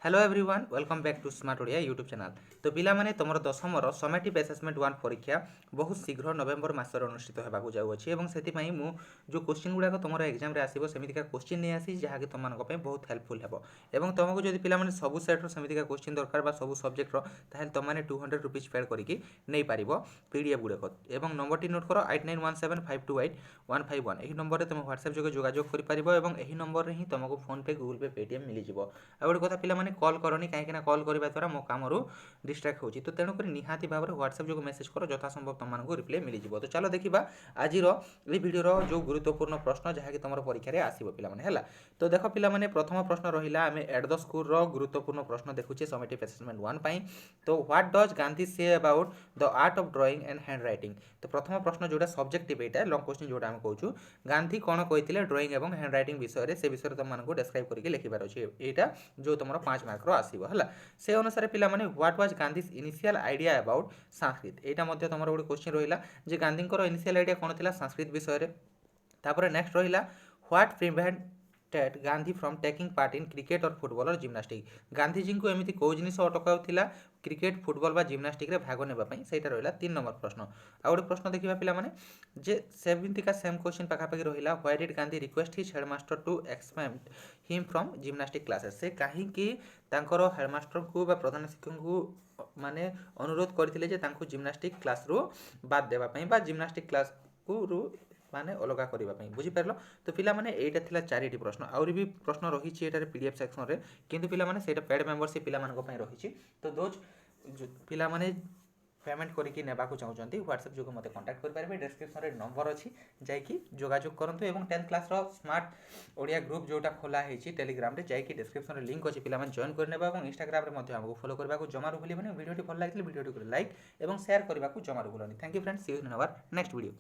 Hello everyone welcome back to smart Odia YouTube channel. तो पिलामाने तुमर दशमर समेटिव असेसमेंट 1 परीक्षा बहुत शीघ्र नवेम्बर मासर अनुष्ठित होगाकू जाउअछि एवं सेतिपई मु जो क्वेश्चन गुडाक तुमर एग्जाम रे आसीबो सेमितिका क्वेश्चन नै आसी जहाकि तुमମାନଙ୍କ ପାଇଁ बहुत हेल्पफुल हेबो एवं तुमको जदि पिलामाने सब सेट रो सेमितिका क्वेश्चन दरकार बा सब सब्जेक्ट रो ताहेल तुमने 200 रुपीस पेड करिकि नै पारिबो पीडीएफ गुडक एवं नंबर टी नोट करो 8917528151 एही नंबर रे तुम WhatsApp जोगे जोगाजोग करि पारिबो एवं एही नंबर रे ही तुमको फोन पे गूगल पे पेटीएम मिली जिवो। आ गोटे कथा पिलामाने कॉल करनी कहीं कॉल करने द्वारा मो कम डिस्ट्राक्ट होची तो तेणुक निहाती भाव में व्हाट्सएप जो मेसेज कर यथा संभव तुमको रिप्लाई मिल जाए। तो चलो देखा आज भिडर जो गुरुत्वपूर्ण प्रश्न जहाँकि तुम परीक्षा रे आसीबो पिलामाने हैला। तो देख पिलामाने प्रथम प्रश्न रहिला आमे एट द स्कूल रो गुरुत्वपूर्ण प्रश्न देखुचे समेटिव असेसमेंट 1 पाई। तो what does Gandhi say about the art of drawing and hand writing. तो प्रथम प्रश्न जोटा सब्जेक्टिव एटा लॉन्ग क्वेश्चन जोटा हम कहूछु गांधी कोन कहिथिले ड्राइंग एवं हैंड राइटिंग विषय से विषय तुमको डिस्क्राइब करके लिखिबार अछि। एटा जो तुम 5 मार्क रो आसीबो हैला। से अनुसार पिला माने what was Gandhi's initial idea about Sanskrit. एटा मध्ये तुमर गोटे क्वेश्चन रहिला जे गांधी इनिशियल आइडिया कोन थिला संस्कृत विषय रे। तापर नेक्स्ट रहिला what prevented Gandhi from taking part in cricket और फुटबॉल और जिम्नास्टिक। गांधी जी को एमिति को जिनिस अटकाउथिला क्रिकेट फुटबॉल बा जिम्नास्टिक रे भाग नेबा पई सेटा रहिला 3 नंबर प्रश्न। आ गोटे प्रश्न देखिबा पिला माने जे सेवेंतिका सेम क्वेश्चन पाखापाखि रहिला why did Gandhi request his headmaster to expend him from gymnastic classes. से कहीं कि तांकर हेडमास्टर को बा प्रधान शिक्षक को माने अनुरोध करथिले जे तांको जिम्नास्टिक क्लास रो बाद देबा पई बा जिम्नास्टिक क्लास को रो माने अलगा करबा पई बुझि परलो। तो पिला माने एटा थिला चारिटी प्रश्न आउरी भी प्रश्न रहिछि एटा रे पीडीएफ सेक्शन रे किंतु पिला माने सेटा पेड मेंबरशिप पिला मानको पई रहिछि। तो दोज पिला माने पेमेंट करके नेबाकू चाहूँगी व्हाट्सएप जो मत कांटेक्ट करेंगे डिस्क्रिप्शन रे नंबर अच्छी जाकि जोगाजोग करूँ एवं 10th class smart Odia group जोटा खोला है टेलीग्राम रे जाकि डिस्क्रिप्शन रे लिंक अच्छी पिला जॉइन करने और इंस्टाग्राम रे हमको फॉलो करने को जमारू भूलिए वीडियो भल लगे वीडियो लाइक और शेयर करने को जमारू भूलनी। Thank you friends, see you in our next video.